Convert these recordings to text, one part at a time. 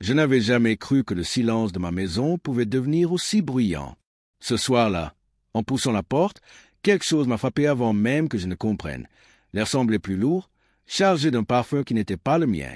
Je n'avais jamais cru que le silence de ma maison pouvait devenir aussi bruyant. Ce soir-là, en poussant la porte, quelque chose m'a frappé avant même que je ne comprenne. L'air semblait plus lourd, chargé d'un parfum qui n'était pas le mien.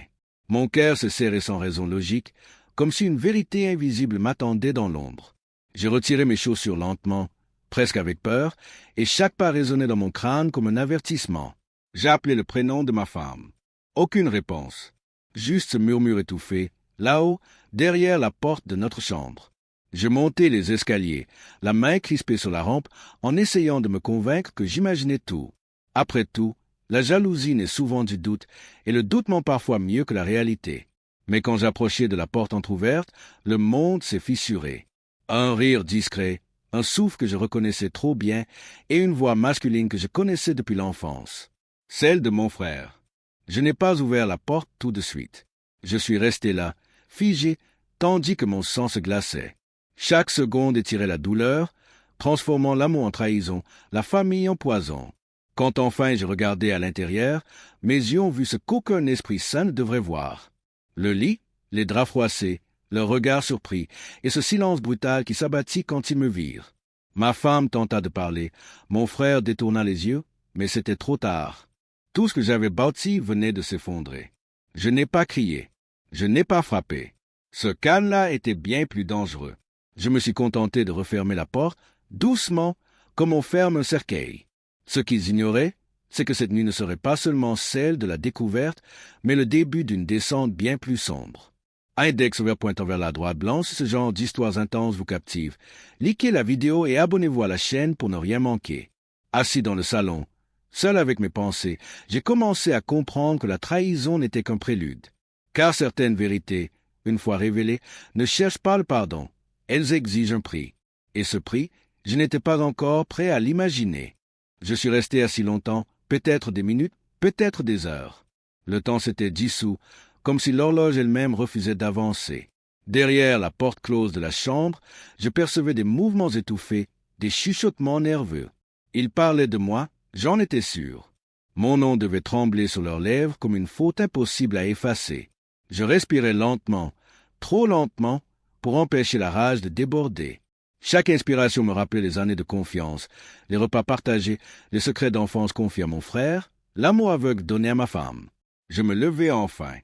Mon cœur se serrait sans raison logique, comme si une vérité invisible m'attendait dans l'ombre. J'ai retiré mes chaussures lentement, presque avec peur, et chaque pas résonnait dans mon crâne comme un avertissement. J'ai appelé le prénom de ma femme. Aucune réponse. Juste ce murmure étouffé, là-haut, derrière la porte de notre chambre. Je montai les escaliers, la main crispée sur la rampe, en essayant de me convaincre que j'imaginais tout. Après tout, la jalousie naît souvent du doute, et le doute ment parfois mieux que la réalité. Mais quand j'approchais de la porte entr'ouverte, le monde s'est fissuré. Un rire discret, un souffle que je reconnaissais trop bien, et une voix masculine que je connaissais depuis l'enfance. Celle de mon frère. Je n'ai pas ouvert la porte tout de suite. Je suis resté là, figé, tandis que mon sang se glaçait. Chaque seconde étirait la douleur, transformant l'amour en trahison, la famille en poison. Quand enfin j'ai regardé à l'intérieur, mes yeux ont vu ce qu'aucun esprit sain ne devrait voir. Le lit, les draps froissés, leur regard surpris, et ce silence brutal qui s'abattit quand ils me virent. Ma femme tenta de parler, mon frère détourna les yeux, mais c'était trop tard. Tout ce que j'avais bâti venait de s'effondrer. Je n'ai pas crié, je n'ai pas frappé. Ce calme-là était bien plus dangereux. Je me suis contenté de refermer la porte, doucement, comme on ferme un cercueil. Ce qu'ils ignoraient, c'est que cette nuit ne serait pas seulement celle de la découverte, mais le début d'une descente bien plus sombre. Index ouvert pointant vers la droite blanche, si ce genre d'histoires intenses vous captive. Likez la vidéo et abonnez-vous à la chaîne pour ne rien manquer. Assis dans le salon, seul avec mes pensées, j'ai commencé à comprendre que la trahison n'était qu'un prélude. Car certaines vérités, une fois révélées, ne cherchent pas le pardon. Elles exigent un prix. Et ce prix, je n'étais pas encore prêt à l'imaginer. Je suis resté assis longtemps, peut-être des minutes, peut-être des heures. Le temps s'était dissous, comme si l'horloge elle-même refusait d'avancer. Derrière la porte close de la chambre, je percevais des mouvements étouffés, des chuchotements nerveux. Ils parlaient de moi, j'en étais sûr. Mon nom devait trembler sur leurs lèvres comme une faute impossible à effacer. Je respirais lentement, trop lentement, pour empêcher la rage de déborder. Chaque inspiration me rappelait les années de confiance, les repas partagés, les secrets d'enfance confiés à mon frère, l'amour aveugle donné à ma femme. Je me levai enfin.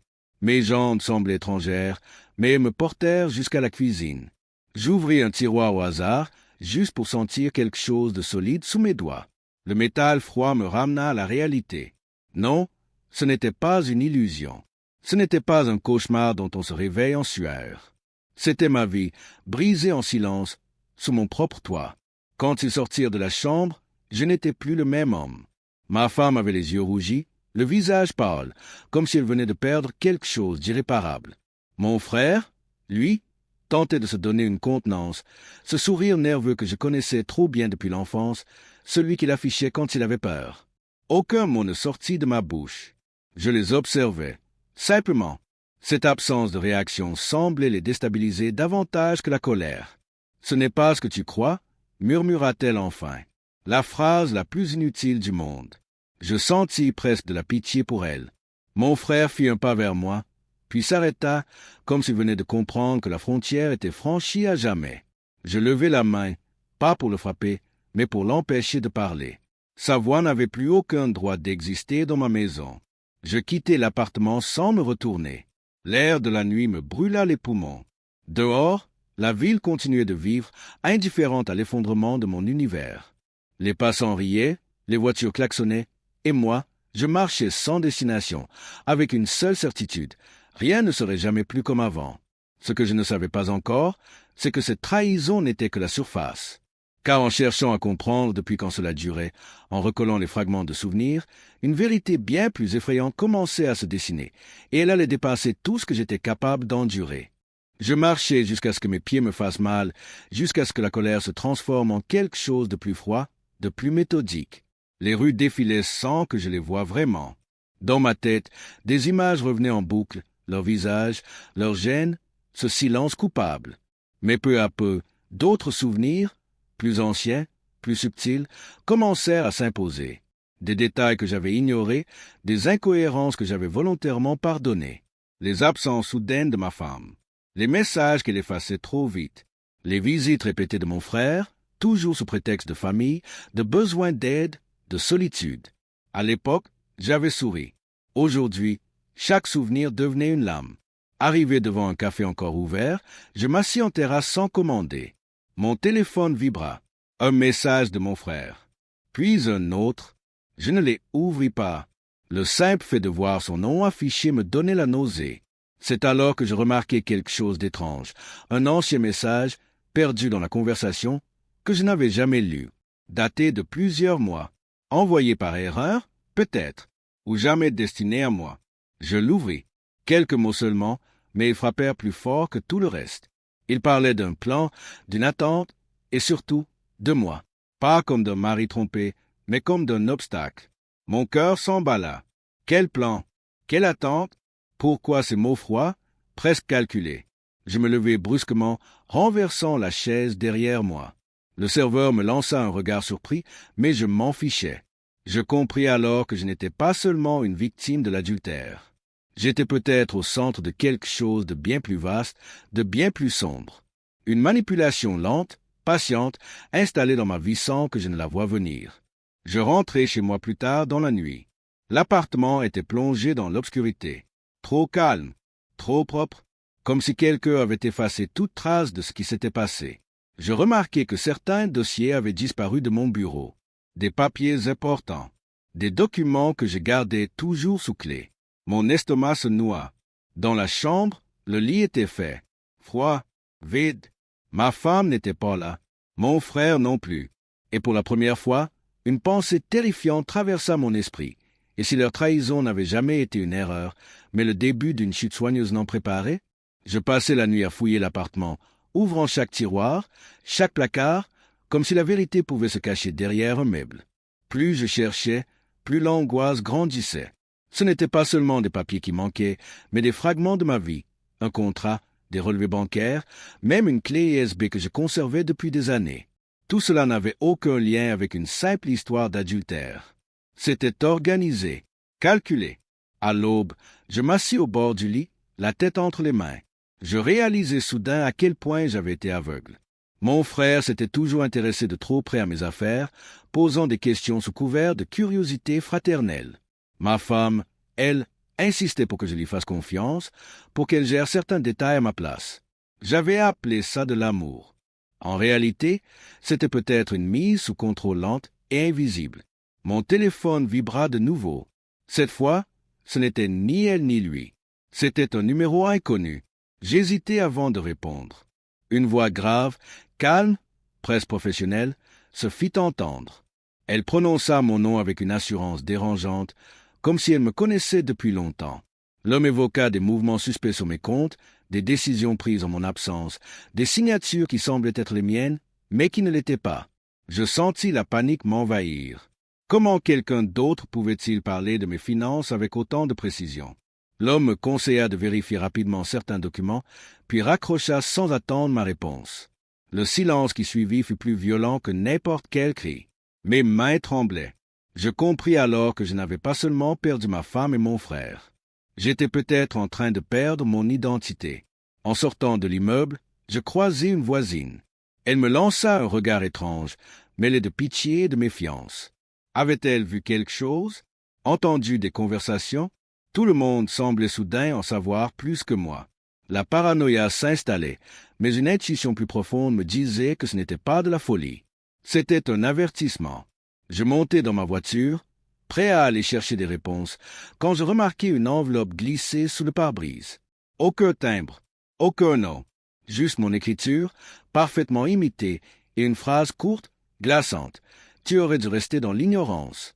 Mes jambes semblaient étrangères, mais me portèrent jusqu'à la cuisine. J'ouvris un tiroir au hasard, juste pour sentir quelque chose de solide sous mes doigts. Le métal froid me ramena à la réalité. Non, ce n'était pas une illusion. Ce n'était pas un cauchemar dont on se réveille en sueur. C'était ma vie, brisée en silence, sous mon propre toit. Quand ils sortirent de la chambre, je n'étais plus le même homme. Ma femme avait les yeux rougis, le visage pâle, comme si elle venait de perdre quelque chose d'irréparable. Mon frère, lui, tentait de se donner une contenance, ce sourire nerveux que je connaissais trop bien depuis l'enfance, celui qu'il affichait quand il avait peur. Aucun mot ne sortit de ma bouche. Je les observais, simplement. Cette absence de réaction semblait les déstabiliser davantage que la colère. « Ce n'est pas ce que tu crois » murmura-t-elle enfin. La phrase la plus inutile du monde. Je sentis presque de la pitié pour elle. Mon frère fit un pas vers moi, puis s'arrêta, comme s'il venait de comprendre que la frontière était franchie à jamais. Je levai la main, pas pour le frapper, mais pour l'empêcher de parler. Sa voix n'avait plus aucun droit d'exister dans ma maison. Je quittai l'appartement sans me retourner. L'air de la nuit me brûla les poumons. Dehors, la ville continuait de vivre, indifférente à l'effondrement de mon univers. Les passants riaient, les voitures klaxonnaient, et moi, je marchais sans destination, avec une seule certitude, rien ne serait jamais plus comme avant. Ce que je ne savais pas encore, c'est que cette trahison n'était que la surface. Car en cherchant à comprendre depuis quand cela durait, en recollant les fragments de souvenirs, une vérité bien plus effrayante commençait à se dessiner, et elle allait dépasser tout ce que j'étais capable d'endurer. Je marchais jusqu'à ce que mes pieds me fassent mal, jusqu'à ce que la colère se transforme en quelque chose de plus froid, de plus méthodique. Les rues défilaient sans que je les voie vraiment. Dans ma tête, des images revenaient en boucle, leurs visages, leurs gênes, ce silence coupable. Mais peu à peu, d'autres souvenirs, plus anciens, plus subtils, commencèrent à s'imposer. Des détails que j'avais ignorés, des incohérences que j'avais volontairement pardonnées. Les absences soudaines de ma femme. les messages qu'elle effaçait trop vite, les visites répétées de mon frère, toujours sous prétexte de famille, de besoin d'aide, de solitude. À l'époque, j'avais souri. Aujourd'hui, chaque souvenir devenait une lame. Arrivé devant un café encore ouvert, je m'assis en terrasse sans commander. Mon téléphone vibra. Un message de mon frère. Puis un autre. Je ne les ouvris pas. Le simple fait de voir son nom affiché me donnait la nausée. C'est alors que je remarquai quelque chose d'étrange. Un ancien message, perdu dans la conversation, que je n'avais jamais lu, daté de plusieurs mois. Envoyé par erreur, peut-être, ou jamais destiné à moi. Je l'ouvris. Quelques mots seulement, mais ils frappèrent plus fort que tout le reste. Il parlait d'un plan, d'une attente, et surtout de moi. Pas comme d'un mari trompé, mais comme d'un obstacle. Mon cœur s'emballa. Quel plan? Quelle attente? Pourquoi ces mots froids, presque calculés? Je me levai brusquement, renversant la chaise derrière moi. Le serveur me lança un regard surpris, mais je m'en fichais. Je compris alors que je n'étais pas seulement une victime de l'adultère. J'étais peut-être au centre de quelque chose de bien plus vaste, de bien plus sombre. Une manipulation lente, patiente, installée dans ma vie sans que je ne la voie venir. Je rentrai chez moi plus tard dans la nuit. L'appartement était plongé dans l'obscurité. Trop calme, trop propre, comme si quelqu'un avait effacé toute trace de ce qui s'était passé. Je remarquai que certains dossiers avaient disparu de mon bureau. Des papiers importants, des documents que je gardais toujours sous clé. Mon estomac se noua. Dans la chambre, le lit était fait. Froid, vide. Ma femme n'était pas là. Mon frère non plus. Et pour la première fois, une pensée terrifiante traversa mon esprit. Et si leur trahison n'avait jamais été une erreur, mais le début d'une chute soigneusement préparée, je passai la nuit à fouiller l'appartement, ouvrant chaque tiroir, chaque placard, comme si la vérité pouvait se cacher derrière un meuble. Plus je cherchais, plus l'angoisse grandissait. Ce n'étaient pas seulement des papiers qui manquaient, mais des fragments de ma vie, un contrat, des relevés bancaires, même une clé USB que je conservais depuis des années. Tout cela n'avait aucun lien avec une simple histoire d'adultère. C'était organisé, calculé. À l'aube, je m'assis au bord du lit, la tête entre les mains. Je réalisai soudain à quel point j'avais été aveugle. Mon frère s'était toujours intéressé de trop près à mes affaires, posant des questions sous couvert de curiosité fraternelle. Ma femme, elle, insistait pour que je lui fasse confiance, pour qu'elle gère certains détails à ma place. J'avais appelé ça de l'amour. En réalité, c'était peut-être une mise sous contrôle lente et invisible. Mon téléphone vibra de nouveau. Cette fois, ce n'était ni elle ni lui. C'était un numéro inconnu. J'hésitais avant de répondre. Une voix grave, calme, presque professionnelle, se fit entendre. Elle prononça mon nom avec une assurance dérangeante, comme si elle me connaissait depuis longtemps. L'homme évoqua des mouvements suspects sur mes comptes, des décisions prises en mon absence, des signatures qui semblaient être les miennes, mais qui ne l'étaient pas. Je sentis la panique m'envahir. Comment quelqu'un d'autre pouvait-il parler de mes finances avec autant de précision? L'homme me conseilla de vérifier rapidement certains documents, puis raccrocha sans attendre ma réponse. Le silence qui suivit fut plus violent que n'importe quel cri. Mes mains tremblaient. Je compris alors que je n'avais pas seulement perdu ma femme et mon frère. J'étais peut-être en train de perdre mon identité. En sortant de l'immeuble, je croisai une voisine. Elle me lança un regard étrange, mêlé de pitié et de méfiance. Avait-elle vu quelque chose? Entendu des conversations? Tout le monde semblait soudain en savoir plus que moi. La paranoïa s'installait, mais une intuition plus profonde me disait que ce n'était pas de la folie. C'était un avertissement. Je montai dans ma voiture, prêt à aller chercher des réponses, quand je remarquai une enveloppe glissée sous le pare-brise. Aucun timbre, aucun nom, juste mon écriture, parfaitement imitée, et une phrase courte, glaçante. Tu aurais dû rester dans l'ignorance.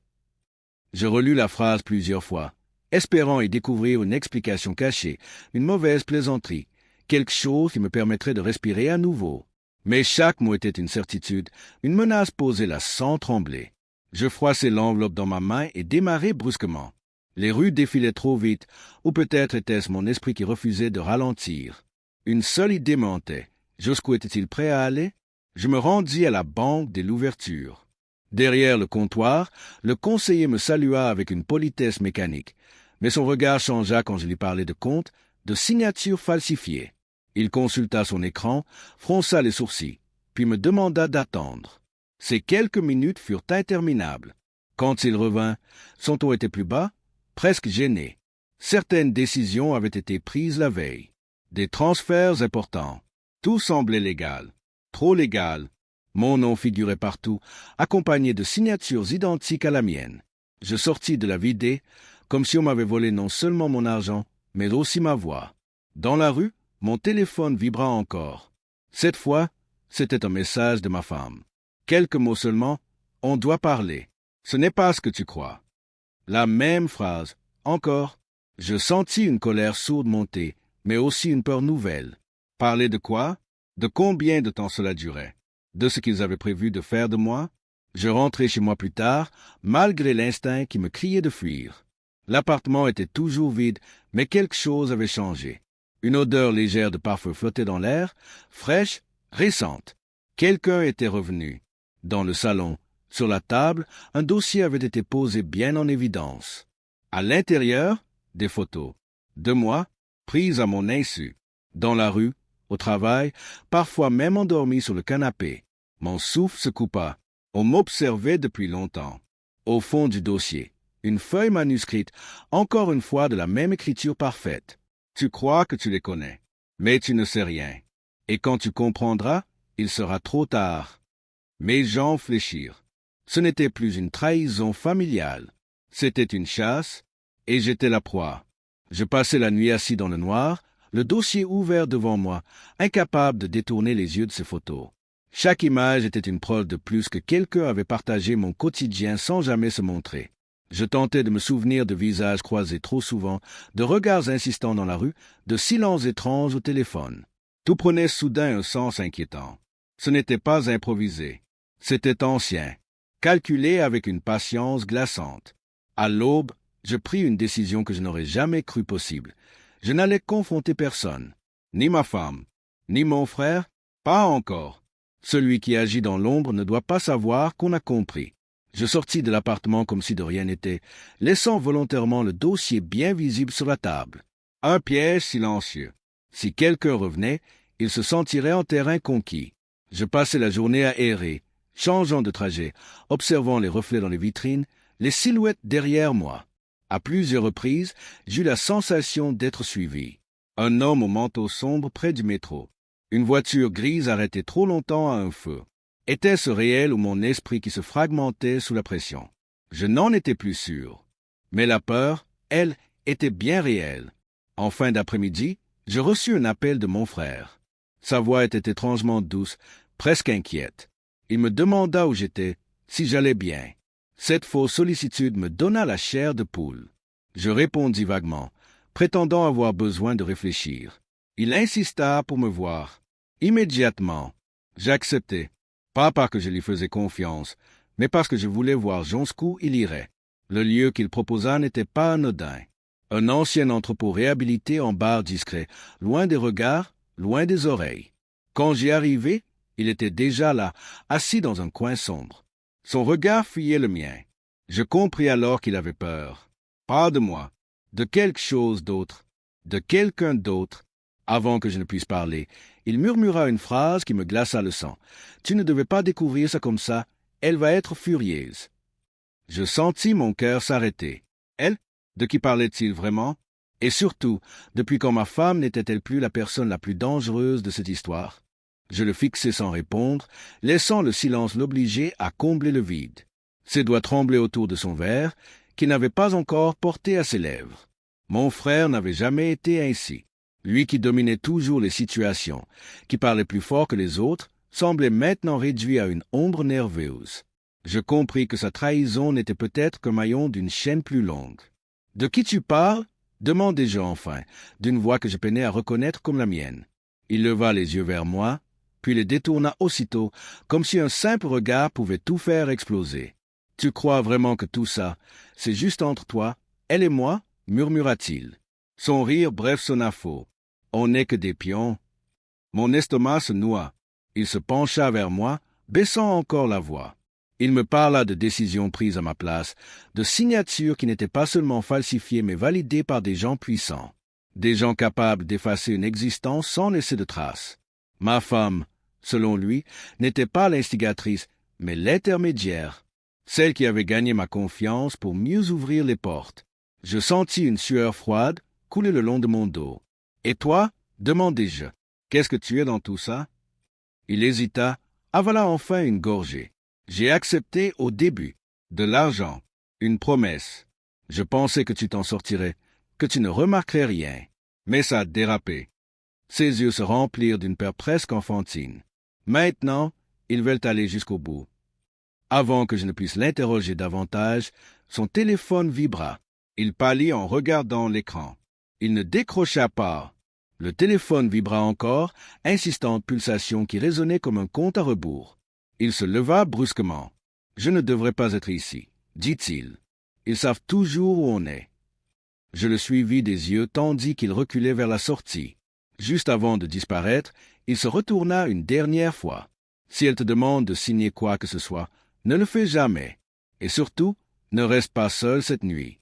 Je relus la phrase plusieurs fois, espérant y découvrir une explication cachée, une mauvaise plaisanterie, quelque chose qui me permettrait de respirer à nouveau. Mais chaque mot était une certitude, une menace posée là sans trembler. Je froissai l'enveloppe dans ma main et démarrai brusquement. Les rues défilaient trop vite, ou peut-être était-ce mon esprit qui refusait de ralentir. Une seule idée me hantait. Jusqu'où était-il prêt à aller? Je me rendis à la banque dès l'ouverture. Derrière le comptoir, le conseiller me salua avec une politesse mécanique, mais son regard changea quand je lui parlais de comptes, de signatures falsifiées. Il consulta son écran, fronça les sourcils, puis me demanda d'attendre. Ces quelques minutes furent interminables. Quand il revint, son ton était plus bas, presque gêné. Certaines décisions avaient été prises la veille. Des transferts importants. Tout semblait légal. Trop légal. Mon nom figurait partout, accompagné de signatures identiques à la mienne. Je sortis de la vidée, comme si on m'avait volé non seulement mon argent, mais aussi ma voix. Dans la rue, mon téléphone vibra encore. Cette fois, c'était un message de ma femme. Quelques mots seulement, on doit parler. Ce n'est pas ce que tu crois. La même phrase, encore. Je sentis une colère sourde monter, mais aussi une peur nouvelle. Parler de quoi? De combien de temps cela durait? De ce qu'ils avaient prévu de faire de moi? Je rentrai chez moi plus tard, malgré l'instinct qui me criait de fuir. L'appartement était toujours vide, mais quelque chose avait changé. Une odeur légère de parfum flottait dans l'air, fraîche, récente. Quelqu'un était revenu. Dans le salon, sur la table, un dossier avait été posé bien en évidence. À l'intérieur, des photos. De moi, prises à mon insu. Dans la rue, au travail, parfois même endormi sur le canapé. Mon souffle se coupa. On m'observait depuis longtemps. Au fond du dossier, une feuille manuscrite, encore une fois de la même écriture parfaite. Tu crois que tu les connais, mais tu ne sais rien. Et quand tu comprendras, il sera trop tard. Mes jambes fléchirent. Ce n'était plus une trahison familiale. C'était une chasse, et j'étais la proie. Je passais la nuit assis dans le noir, le dossier ouvert devant moi, incapable de détourner les yeux de ces photos. Chaque image était une preuve de plus que quelqu'un avait partagé mon quotidien sans jamais se montrer. Je tentais de me souvenir de visages croisés trop souvent, de regards insistants dans la rue, de silences étranges au téléphone. Tout prenait soudain un sens inquiétant. Ce n'était pas improvisé. C'était ancien, calculé avec une patience glaçante. À l'aube, je pris une décision que je n'aurais jamais cru possible. Je n'allais confronter personne, ni ma femme, ni mon frère, pas encore. Celui qui agit dans l'ombre ne doit pas savoir qu'on a compris. Je sortis de l'appartement comme si de rien n'était, laissant volontairement le dossier bien visible sur la table. Un piège silencieux. Si quelqu'un revenait, il se sentirait en terrain conquis. Je passais la journée à errer, changeant de trajet, observant les reflets dans les vitrines, les silhouettes derrière moi. À plusieurs reprises, j'eus la sensation d'être suivi. Un homme au manteau sombre près du métro. Une voiture grise arrêtée trop longtemps à un feu. Était-ce réel ou mon esprit qui se fragmentait sous la pression? Je n'en étais plus sûr. Mais la peur, elle, était bien réelle. En fin d'après-midi, je reçus un appel de mon frère. Sa voix était étrangement douce, presque inquiète. Il me demanda où j'étais, si j'allais bien. Cette fausse sollicitude me donna la chair de poule. Je répondis vaguement, prétendant avoir besoin de réfléchir. Il insista pour me voir. Immédiatement, j'acceptai. Pas parce que je lui faisais confiance, mais parce que je voulais voir jusqu'où il irait. Le lieu qu'il proposa n'était pas anodin. Un ancien entrepôt réhabilité en bar discret, loin des regards, loin des oreilles. Quand j'y arrivai, il était déjà là, assis dans un coin sombre. Son regard fuyait le mien. Je compris alors qu'il avait peur. Pas de moi, de quelque chose d'autre, de quelqu'un d'autre. Avant que je ne puisse parler, il murmura une phrase qui me glaça le sang. « Tu ne devais pas découvrir ça comme ça, elle va être furieuse. » Je sentis mon cœur s'arrêter. Elle? De qui parlait-il vraiment? Et surtout, depuis quand ma femme n'était-elle plus la personne la plus dangereuse de cette histoire? Je le fixai sans répondre, laissant le silence l'obliger à combler le vide. Ses doigts tremblaient autour de son verre, qu'il n'avait pas encore porté à ses lèvres. Mon frère n'avait jamais été ainsi. Lui qui dominait toujours les situations, qui parlait plus fort que les autres, semblait maintenant réduit à une ombre nerveuse. Je compris que sa trahison n'était peut-être qu'un maillon d'une chaîne plus longue. « De qui tu parles ?» demandai-je enfin, d'une voix que je peinais à reconnaître comme la mienne. Il leva les yeux vers moi, puis les détourna aussitôt, comme si un simple regard pouvait tout faire exploser. « Tu crois vraiment que tout ça, c'est juste entre toi, elle et moi ?» murmura-t-il. Son rire bref sonna faux. « On n'est que des pions. » Mon estomac se noua. Il se pencha vers moi, baissant encore la voix. Il me parla de décisions prises à ma place, de signatures qui n'étaient pas seulement falsifiées mais validées par des gens puissants. Des gens capables d'effacer une existence sans laisser de traces. Ma femme, selon lui, n'était pas l'instigatrice, mais l'intermédiaire, celle qui avait gagné ma confiance pour mieux ouvrir les portes. Je sentis une sueur froide couler le long de mon dos. « Et toi ?» demandai-je. « Qu'est-ce que tu es dans tout ça ?» Il hésita, avala enfin une gorgée. « J'ai accepté au début. De l'argent. Une promesse. Je pensais que tu t'en sortirais, que tu ne remarquerais rien. Mais ça a dérapé. » Ses yeux se remplirent d'une peur presque enfantine. Maintenant, ils veulent aller jusqu'au bout. Avant que je ne puisse l'interroger davantage, son téléphone vibra. Il pâlit en regardant l'écran. Il ne décrocha pas. Le téléphone vibra encore, insistante pulsation qui résonnait comme un compte à rebours. Il se leva brusquement. « Je ne devrais pas être ici, » dit-il. « Ils savent toujours où on est. » Je le suivis des yeux tandis qu'il reculait vers la sortie. Juste avant de disparaître, il se retourna une dernière fois. « Si elle te demande de signer quoi que ce soit, ne le fais jamais. Et surtout, ne reste pas seul cette nuit. »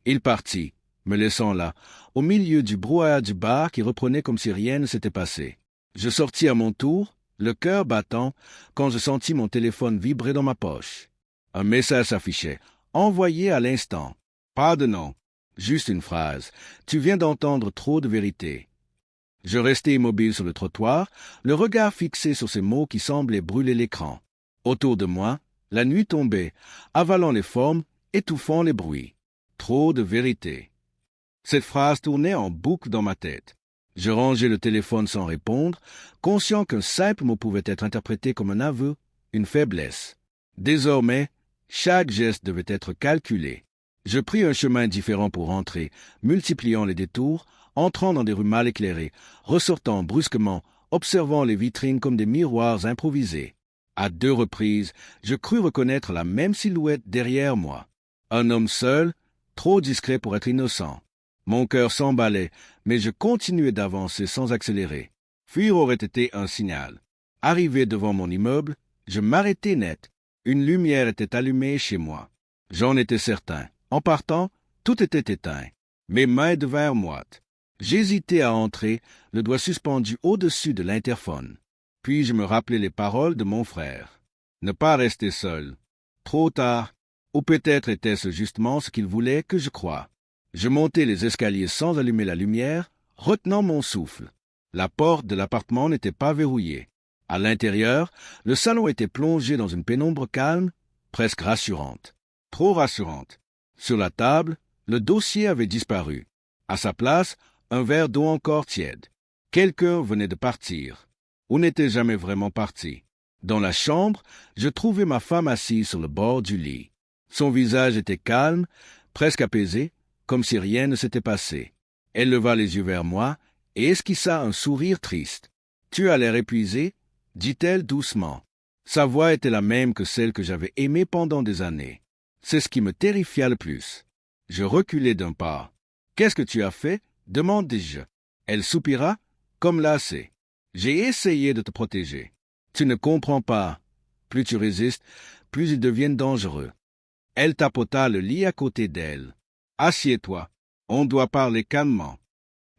Il partit, me laissant là, au milieu du brouhaha du bar qui reprenait comme si rien ne s'était passé. Je sortis à mon tour, le cœur battant, quand je sentis mon téléphone vibrer dans ma poche. Un message s'affichait, envoyé à l'instant. Pas de nom, juste une phrase. « Tu viens d'entendre trop de vérité. » Je restai immobile sur le trottoir, le regard fixé sur ces mots qui semblaient brûler l'écran. Autour de moi, la nuit tombait, avalant les formes, étouffant les bruits. Trop de vérité. Cette phrase tournait en boucle dans ma tête. Je rangeai le téléphone sans répondre, conscient qu'un simple mot pouvait être interprété comme un aveu, une faiblesse. Désormais, chaque geste devait être calculé. Je pris un chemin différent pour rentrer, multipliant les détours, entrant dans des rues mal éclairées, ressortant brusquement, observant les vitrines comme des miroirs improvisés. À 2 reprises, je crus reconnaître la même silhouette derrière moi. Un homme seul, trop discret pour être innocent. Mon cœur s'emballait, mais je continuais d'avancer sans accélérer. Fuir aurait été un signal. Arrivé devant mon immeuble, je m'arrêtai net. Une lumière était allumée chez moi. J'en étais certain. En partant, tout était éteint. Mes mains devinrent moites. J'hésitais à entrer, le doigt suspendu au-dessus de l'interphone. Puis je me rappelai les paroles de mon frère. Ne pas rester seul. Trop tard. Ou peut-être était-ce justement ce qu'il voulait que je croie. Je montai les escaliers sans allumer la lumière, retenant mon souffle. La porte de l'appartement n'était pas verrouillée. À l'intérieur, le salon était plongé dans une pénombre calme, presque rassurante. Trop rassurante. Sur la table, le dossier avait disparu. À sa place, un verre d'eau encore tiède. Quelqu'un venait de partir. Ou n'était jamais vraiment parti. Dans la chambre, je trouvai ma femme assise sur le bord du lit. Son visage était calme, presque apaisé, comme si rien ne s'était passé. Elle leva les yeux vers moi et esquissa un sourire triste. « Tu as l'air épuisé ?» dit-elle doucement. Sa voix était la même que celle que j'avais aimée pendant des années. C'est ce qui me terrifia le plus. Je reculai d'un pas. « Qu'est-ce que tu as fait ?» demandai-je. Elle soupira, comme lassée. « J'ai essayé de te protéger. Tu ne comprends pas. Plus tu résistes, plus ils deviennent dangereux. » Elle tapota le lit à côté d'elle. « Assieds-toi. On doit parler calmement. »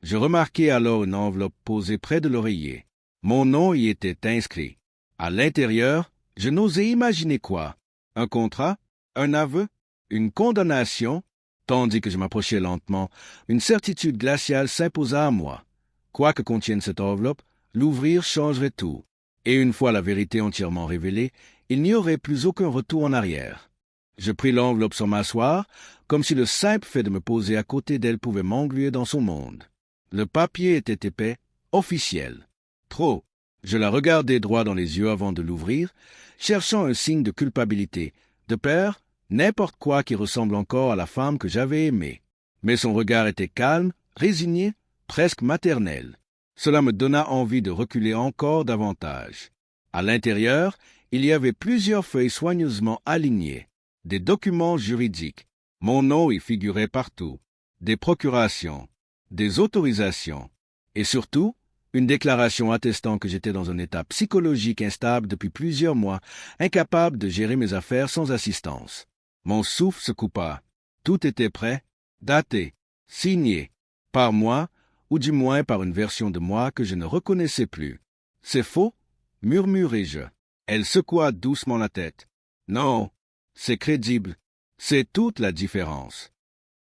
Je remarquai alors une enveloppe posée près de l'oreiller. Mon nom y était inscrit. À l'intérieur, je n'osais imaginer quoi. Un contrat? Un aveu? Une condamnation? Tandis que je m'approchais lentement, une certitude glaciale s'imposa à moi. Quoi que contienne cette enveloppe, l'ouvrir changerait tout. Et une fois la vérité entièrement révélée, il n'y aurait plus aucun retour en arrière. Je pris l'enveloppe sans m'asseoir, comme si le simple fait de me poser à côté d'elle pouvait m'engluer dans son monde. Le papier était épais, officiel. Trop. Je la regardai droit dans les yeux avant de l'ouvrir, cherchant un signe de culpabilité, de peur, n'importe quoi qui ressemble encore à la femme que j'avais aimée. Mais son regard était calme, résigné, presque maternel. Cela me donna envie de reculer encore davantage. À l'intérieur, il y avait plusieurs feuilles soigneusement alignées, des documents juridiques. Mon nom y figurait partout, des procurations, des autorisations, et surtout, une déclaration attestant que j'étais dans un état psychologique instable depuis plusieurs mois, incapable de gérer mes affaires sans assistance. Mon souffle se coupa. Tout était prêt, daté, signé, par moi, ou du moins par une version de moi que je ne reconnaissais plus. « C'est faux » murmurai-je. Elle secoua doucement la tête. « Non, c'est crédible. C'est toute la différence. »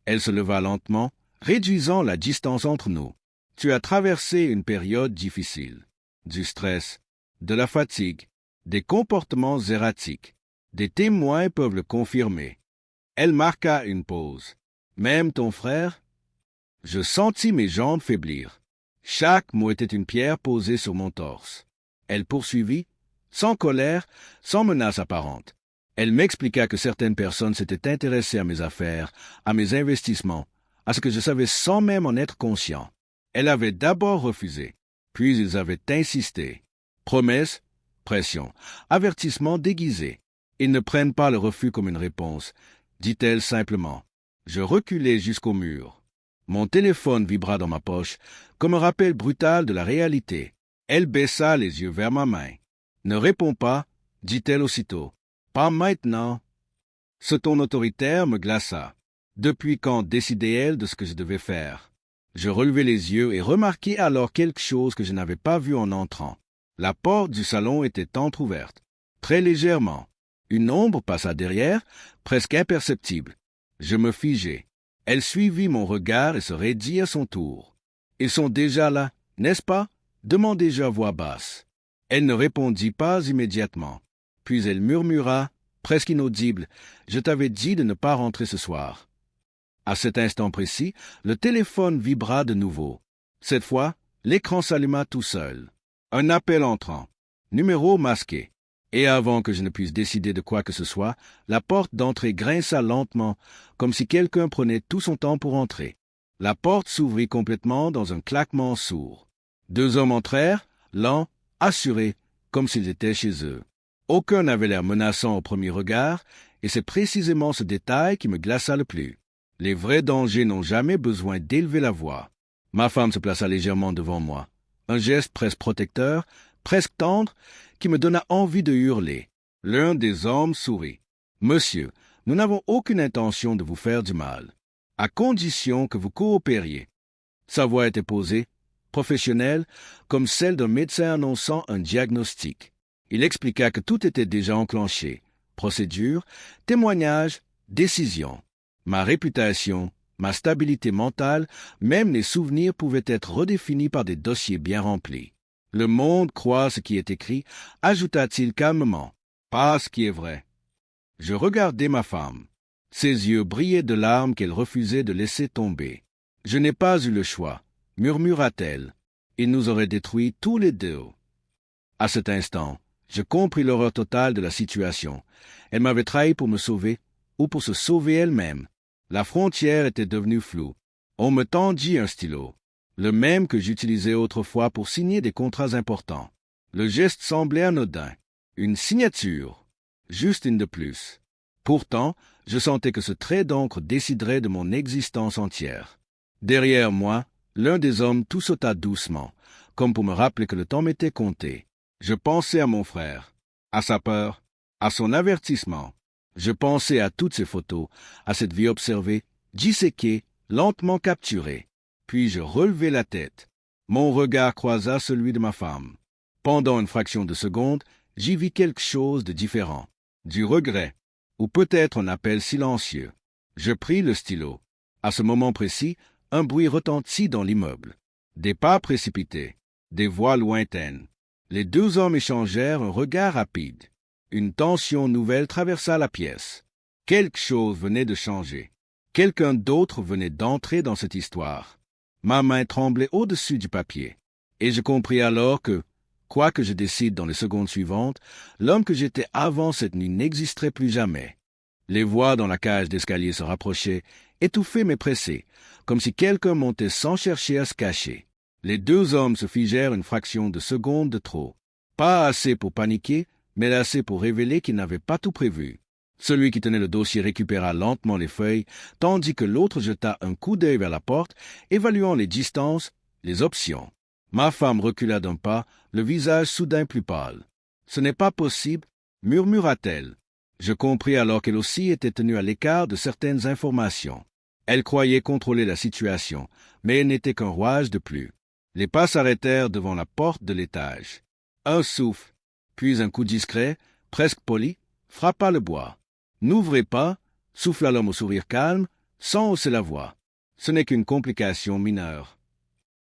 Elle se leva lentement, réduisant la distance entre nous. « Tu as traversé une période difficile. Du stress, de la fatigue, des comportements erratiques. Des témoins peuvent le confirmer. » Elle marqua une pause. « Même ton frère ?» Je sentis mes jambes faiblir. Chaque mot était une pierre posée sur mon torse. Elle poursuivit, sans colère, sans menace apparente. Elle m'expliqua que certaines personnes s'étaient intéressées à mes affaires, à mes investissements, à ce que je savais sans même en être conscient. Elle avait d'abord refusé, puis ils avaient insisté. Promesses, pression, avertissement déguisé. Ils ne prennent pas le refus comme une réponse, dit-elle simplement. Je reculai jusqu'au mur. Mon téléphone vibra dans ma poche, comme un rappel brutal de la réalité. Elle baissa les yeux vers ma main. « Ne réponds pas, » dit-elle aussitôt. « Pas maintenant. » Ce ton autoritaire me glaça. Depuis quand décidait-elle de ce que je devais faire? Je relevai les yeux et remarquai alors quelque chose que je n'avais pas vu en entrant. La porte du salon était entr'ouverte, très légèrement. Une ombre passa derrière, presque imperceptible. Je me figeai. Elle suivit mon regard et se raidit à son tour. « Ils sont déjà là, n'est-ce pas ?» demandai-je à voix basse. Elle ne répondit pas immédiatement. Puis elle murmura, presque inaudible, « Je t'avais dit de ne pas rentrer ce soir. » À cet instant précis, le téléphone vibra de nouveau. Cette fois, l'écran s'alluma tout seul. Un appel entrant. Numéro masqué. Et avant que je ne puisse décider de quoi que ce soit, la porte d'entrée grinça lentement, comme si quelqu'un prenait tout son temps pour entrer. La porte s'ouvrit complètement dans un claquement sourd. 2 hommes entrèrent, lents, assurés, comme s'ils étaient chez eux. Aucun n'avait l'air menaçant au premier regard, et c'est précisément ce détail qui me glaça le plus. Les vrais dangers n'ont jamais besoin d'élever la voix. Ma femme se plaça légèrement devant moi. Un geste presque protecteur, presque tendre, qui me donna envie de hurler. L'un des hommes sourit. « Monsieur, nous n'avons aucune intention de vous faire du mal, à condition que vous coopériez. » Sa voix était posée, professionnelle, comme celle d'un médecin annonçant un diagnostic. Il expliqua que tout était déjà enclenché. Procédure, témoignage, décision. Ma réputation, ma stabilité mentale, même les souvenirs pouvaient être redéfinis par des dossiers bien remplis. Le monde croit ce qui est écrit, ajouta-t-il calmement. Pas ce qui est vrai. Je regardai ma femme. Ses yeux brillaient de larmes qu'elle refusait de laisser tomber. Je n'ai pas eu le choix, murmura-t-elle. Il nous aurait détruits tous les deux. À cet instant, je compris l'horreur totale de la situation. Elle m'avait trahi pour me sauver, ou pour se sauver elle-même. La frontière était devenue floue. On me tendit un stylo, le même que j'utilisais autrefois pour signer des contrats importants. Le geste semblait anodin, une signature, juste une de plus. Pourtant, je sentais que ce trait d'encre déciderait de mon existence entière. Derrière moi, l'un des hommes tout sauta doucement, comme pour me rappeler que le temps m'était compté. Je pensais à mon frère, à sa peur, à son avertissement. Je pensais à toutes ces photos, à cette vie observée, disséquée, lentement capturée. Puis je relevai la tête. Mon regard croisa celui de ma femme. Pendant une fraction de seconde, j'y vis quelque chose de différent. Du regret, ou peut-être un appel silencieux. Je pris le stylo. À ce moment précis, un bruit retentit dans l'immeuble. Des pas précipités, des voix lointaines. Les 2 hommes échangèrent un regard rapide. Une tension nouvelle traversa la pièce. Quelque chose venait de changer. Quelqu'un d'autre venait d'entrer dans cette histoire. Ma main tremblait au-dessus du papier. Et je compris alors que, quoi que je décide dans les secondes suivantes, l'homme que j'étais avant cette nuit n'existerait plus jamais. Les voix dans la cage d'escalier se rapprochaient, étouffées mais pressées, comme si quelqu'un montait sans chercher à se cacher. Les 2 hommes se figèrent une fraction de seconde de trop. Pas assez pour paniquer, mais assez pour révéler qu'ils n'avaient pas tout prévu. Celui qui tenait le dossier récupéra lentement les feuilles, tandis que l'autre jeta un coup d'œil vers la porte, évaluant les distances, les options. Ma femme recula d'un pas, le visage soudain plus pâle. « Ce n'est pas possible, » murmura-t-elle. Je compris alors qu'elle aussi était tenue à l'écart de certaines informations. Elle croyait contrôler la situation, mais elle n'était qu'un rouage de plus. Les pas s'arrêtèrent devant la porte de l'étage. Un souffle, puis un coup discret, presque poli, frappa le bois. « N'ouvrez pas » souffla l'homme au sourire calme, sans hausser la voix. Ce n'est qu'une complication mineure.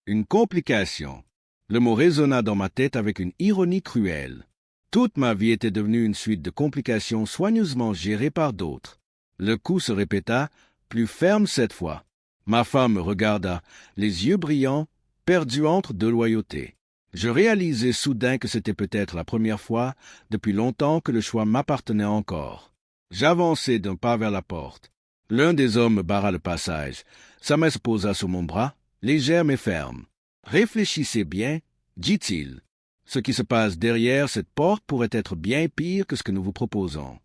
Une complication. Le mot résonna dans ma tête avec une ironie cruelle. Toute ma vie était devenue une suite de complications soigneusement gérées par d'autres. Le coup se répéta, plus ferme cette fois. Ma femme me regarda, les yeux brillants, perdus entre deux loyautés. Je réalisai soudain que c'était peut-être la première fois depuis longtemps que le choix m'appartenait encore. J'avançai d'un pas vers la porte. L'un des hommes me barra le passage. Sa main se posa sur mon bras, légère mais ferme. « Réfléchissez bien, dit-il. Ce qui se passe derrière cette porte pourrait être bien pire que ce que nous vous proposons. »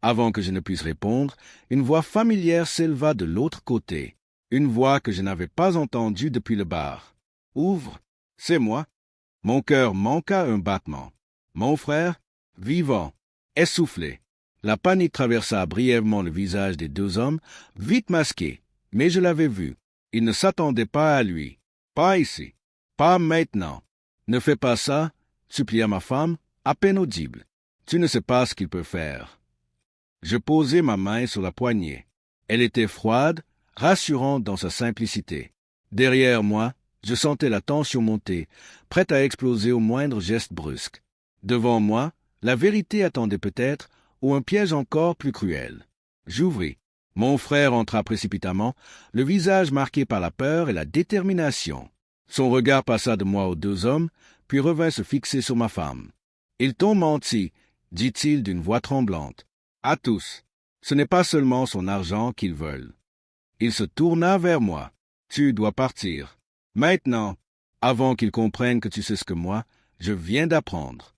Avant que je ne puisse répondre, une voix familière s'éleva de l'autre côté. Une voix que je n'avais pas entendue depuis le bar. « Ouvre, c'est moi. » Mon cœur manqua un battement. Mon frère, vivant, essoufflé. La panique traversa brièvement le visage des deux hommes, vite masqués, mais je l'avais vu. Ils ne s'attendaient pas à lui. Pas ici. Pas maintenant. Ne fais pas ça, supplia ma femme, à peine audible. Tu ne sais pas ce qu'il peut faire. Je posai ma main sur la poignée. Elle était froide, rassurante dans sa simplicité. Derrière moi, je sentais la tension monter, prête à exploser au moindre geste brusque. Devant moi, la vérité attendait peut-être, ou un piège encore plus cruel. J'ouvris. Mon frère entra précipitamment, le visage marqué par la peur et la détermination. Son regard passa de moi aux deux hommes, puis revint se fixer sur ma femme. « Ils t'ont menti, » dit-il d'une voix tremblante. « À tous. Ce n'est pas seulement son argent qu'ils veulent. » Il se tourna vers moi. « Tu dois partir. Maintenant, avant qu'ils comprennent que tu sais ce que moi, je viens d'apprendre. »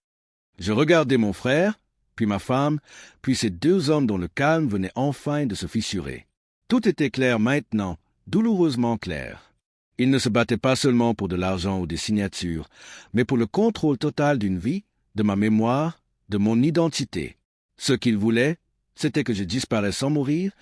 Je regardai mon frère, puis ma femme, puis ces deux hommes dont le calme venait enfin de se fissurer. Tout était clair maintenant, douloureusement clair. Ils ne se battaient pas seulement pour de l'argent ou des signatures, mais pour le contrôle total d'une vie, de ma mémoire, de mon identité. Ce qu'ils voulaient, c'était que je disparaisse sans mourir,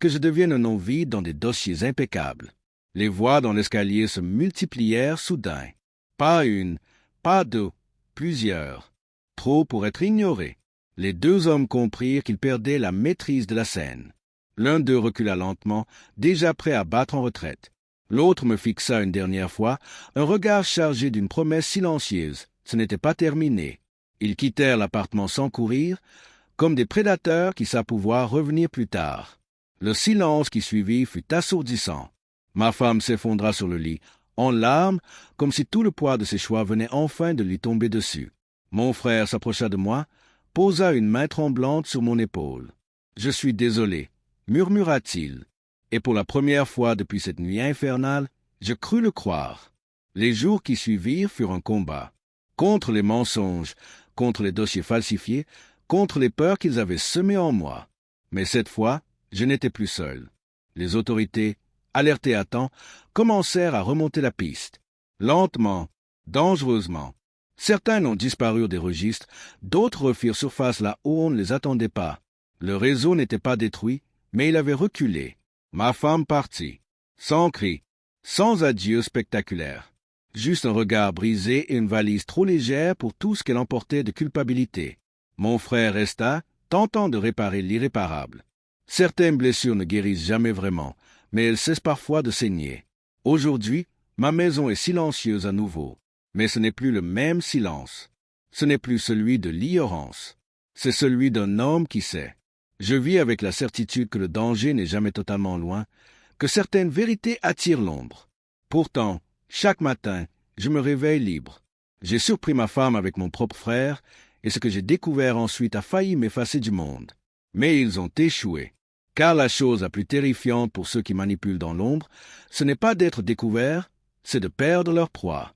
que je devienne un nom vide dans des dossiers impeccables. Les voix dans l'escalier se multiplièrent soudain. Pas une, pas deux, plusieurs. Trop pour être ignorés. Les deux hommes comprirent qu'ils perdaient la maîtrise de la scène. L'un d'eux recula lentement, déjà prêt à battre en retraite. L'autre me fixa une dernière fois, un regard chargé d'une promesse silencieuse. Ce n'était pas terminé. Ils quittèrent l'appartement sans courir, comme des prédateurs qui savent pouvoir revenir plus tard. Le silence qui suivit fut assourdissant. Ma femme s'effondra sur le lit, en larmes, comme si tout le poids de ses choix venait enfin de lui tomber dessus. Mon frère s'approcha de moi, posa une main tremblante sur mon épaule. « Je suis désolé, » murmura-t-il. Et pour la première fois depuis cette nuit infernale, je crus le croire. Les jours qui suivirent furent un combat. Contre les mensonges, contre les dossiers falsifiés, contre les peurs qu'ils avaient semées en moi. Mais cette fois, je n'étais plus seul. Les autorités, alertées à temps, commencèrent à remonter la piste. Lentement, dangereusement. Certains ont disparu des registres, d'autres refirent surface là où on ne les attendait pas. Le réseau n'était pas détruit, mais il avait reculé. Ma femme partit, sans cri, sans adieu spectaculaire. Juste un regard brisé et une valise trop légère pour tout ce qu'elle emportait de culpabilité. Mon frère resta, tentant de réparer l'irréparable. Certaines blessures ne guérissent jamais vraiment, mais elles cessent parfois de saigner. Aujourd'hui, ma maison est silencieuse à nouveau. Mais ce n'est plus le même silence. Ce n'est plus celui de l'ignorance. C'est celui d'un homme qui sait. Je vis avec la certitude que le danger n'est jamais totalement loin, que certaines vérités attirent l'ombre. Pourtant, chaque matin, je me réveille libre. J'ai surpris ma femme avec mon propre frère, et ce que j'ai découvert ensuite a failli m'effacer du monde. Mais ils ont échoué. Car la chose la plus terrifiante pour ceux qui manipulent dans l'ombre, ce n'est pas d'être découverts, c'est de perdre leur proie.